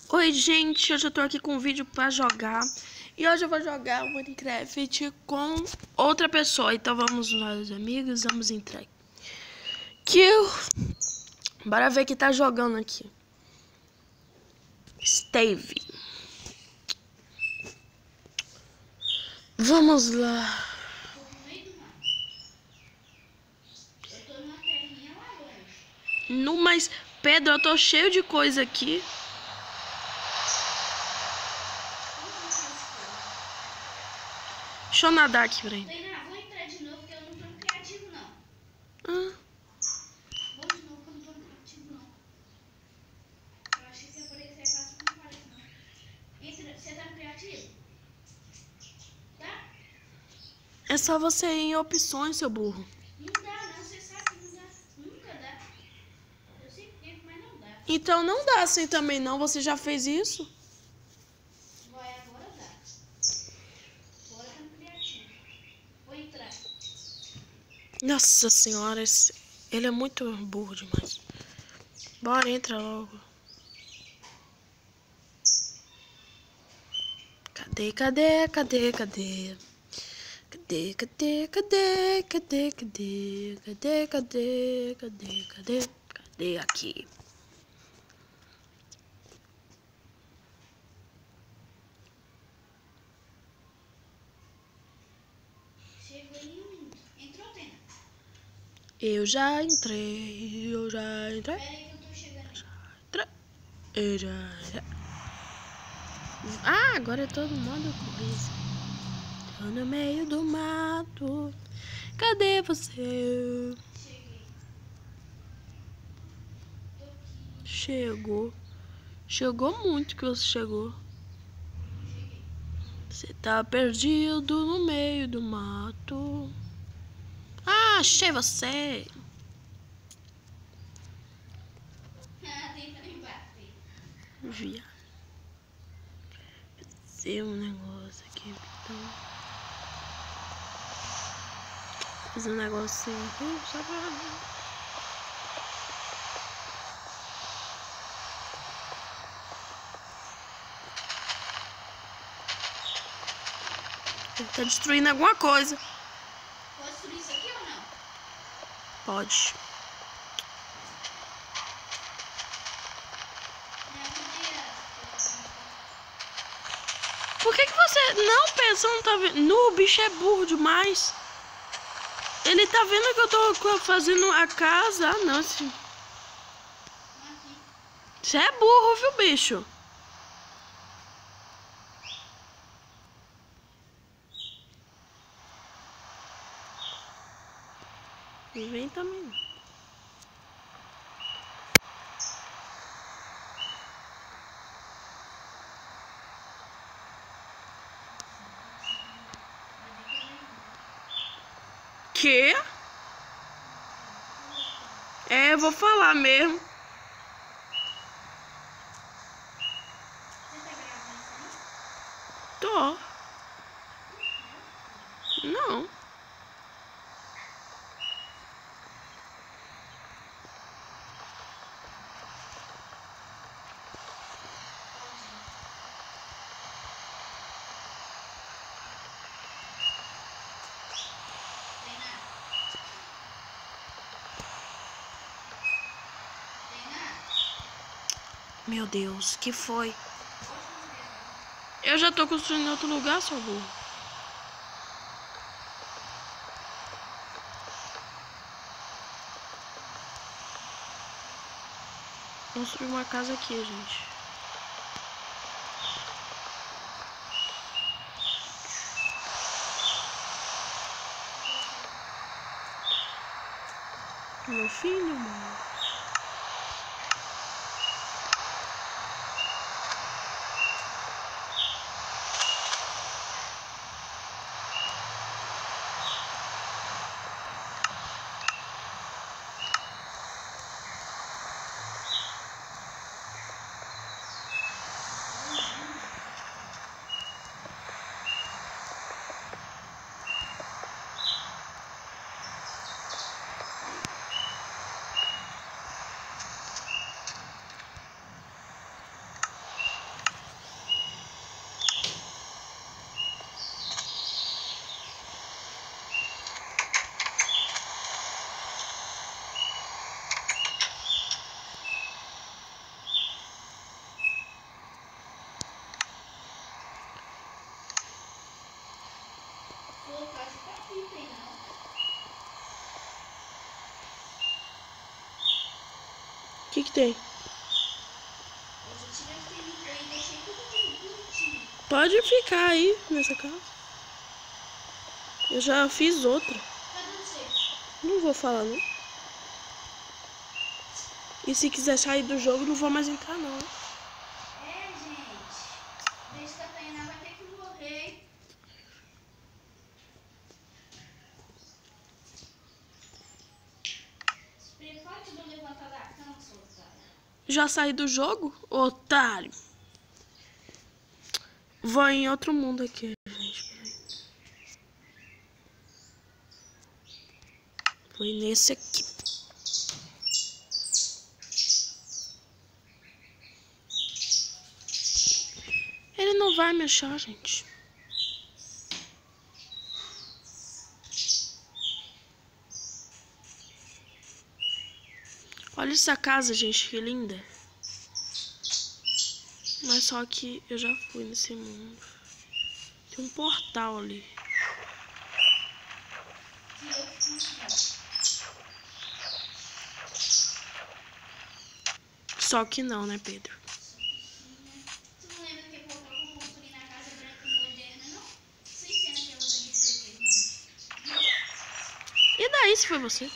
Oi, gente, hoje eu tô aqui com um vídeo pra jogar. E hoje eu vou jogar o Minecraft com outra pessoa. Então vamos nós, amigos, vamos entrar aqui. Bora ver quem tá jogando aqui. Steve. Vamos lá. Mas, Pedro, eu tô cheio de coisa aqui. Deixa eu nadar aqui, peraí. Vou entrar de novo, porque eu não tô no criativo, não. Vou de novo, que eu não tô no criativo, não. Eu achei que ia poder ser fácil, não parece, não. Entra, você tá no criativo? Tá? É só você ir em opções, seu burro. Não dá, não. Você sabe que não dá. Nunca dá. Eu sempre tento, mas não dá. Então não dá assim também não. Você já fez isso? Vai, agora dá. Agora tá no criativo. Vou entrar. Nossa senhora, ele é muito burro demais. Bora, entra logo. Cadê? Cadê? Cadê? Cadê? Cadê? Cadê? Cadê? Cadê? Cadê? Cadê? Cadê? Cadê? Cadê? Cadê aqui? Chegou em um minuto. Entrou, Tena? Eu já entrei. Eu já entrei. Pera aí que eu tô chegando aí. Eu já. Ah, agora é todo modo coisa. Tô no meio do mato. Cadê você? Cheguei. Tô aqui. Chegou. Chegou muito que você chegou. Cheguei. Você tá perdido no meio do mato. Ah, achei você. Tentando embater. Via. Fazer um negócio aqui, então. Fazer um negocinho aqui, só pra... Ele tá destruindo alguma coisa. Pode subir isso aqui ou não? Pode. Por que você não pensa, não tá vendo? No, o bicho é burro demais. Ele tá vendo que eu tô fazendo a casa. Ah, não, assim. Você é burro, viu, bicho? E vem também. Que? É, eu vou falar mesmo. Você tá gravando isso aí? Tô. Não. Tena? Tena? Meu Deus, que foi? Eu já tô construindo em outro lugar, seu burro. Construir uma casa aqui, gente. Meu filho, mano. que tem? Eu já tirei aquele e deixei tudo bonitinho. Pode ficar aí nessa casa. Eu já fiz outra. Tá dando certo. Não vou falar, não. E se quiser sair do jogo, não vou mais entrar, não. É, gente. Desde que a Tainá vai ter que morrer. Se prepare que eu vou levantar da cama, seu otário. Já saí do jogo? Otário. Vou em outro mundo aqui, gente. Vou nesse aqui. Ele não vai me achar, gente. Olha essa casa, gente, que linda. Mas só que eu já fui nesse mundo. Tem um portal ali. Que eu que consegui. Só que não, né, Pedro? Tu não lembra que portal que eu construí na casa branca moderna, não? Sem ser naquela da BCT. E daí se foi você?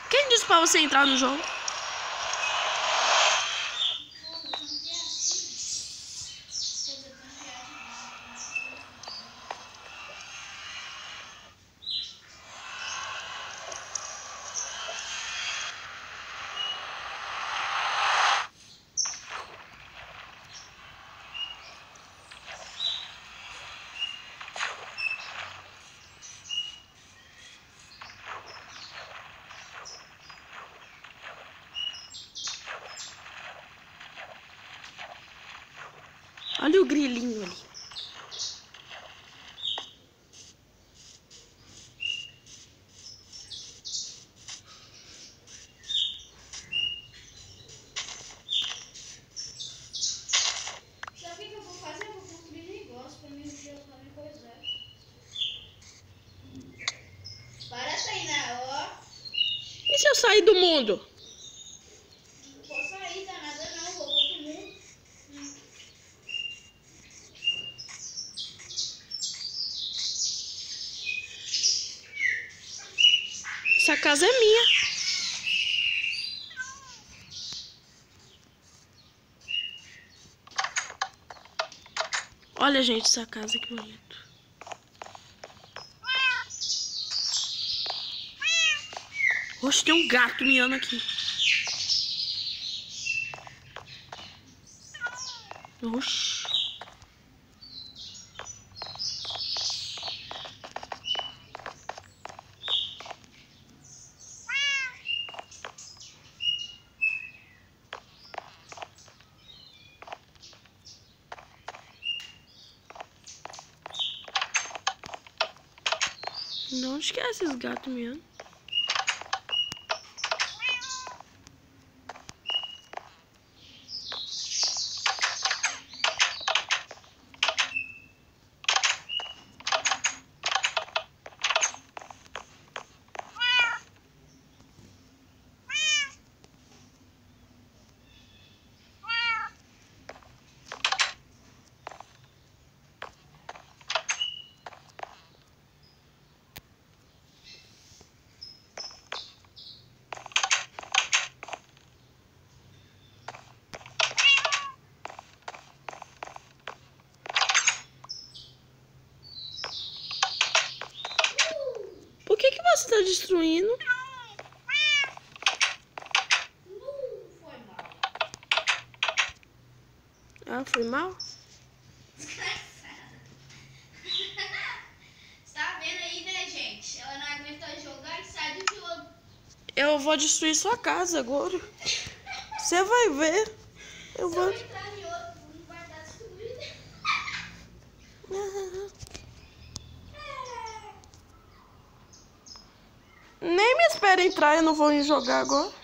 Quem disse pra você entrar no jogo? Olha o grilinho ali. Sabe o que eu vou fazer? Eu vou construir negócio pra mim no gelo pra me coisar. Para, Tainá, ó. E se eu sair do mundo? Não posso sair, tá nada não. Vou pro outro mundo. Essa casa é minha. Olha, gente, essa casa que bonito. Oxe, tem um gato miando aqui. Oxe. Não esquece esses gatos miando. Por que você tá destruindo? Não foi mal. Ah, foi mal? Desgraçada. Você tá vendo aí, né, gente? Ela não aguenta jogar e sai do jogo. Eu vou destruir sua casa agora. Você vai ver. Eu Se vou... eu entrar em outro, não vai dar destruída. Nem me espera entrar, eu não vou jogar agora.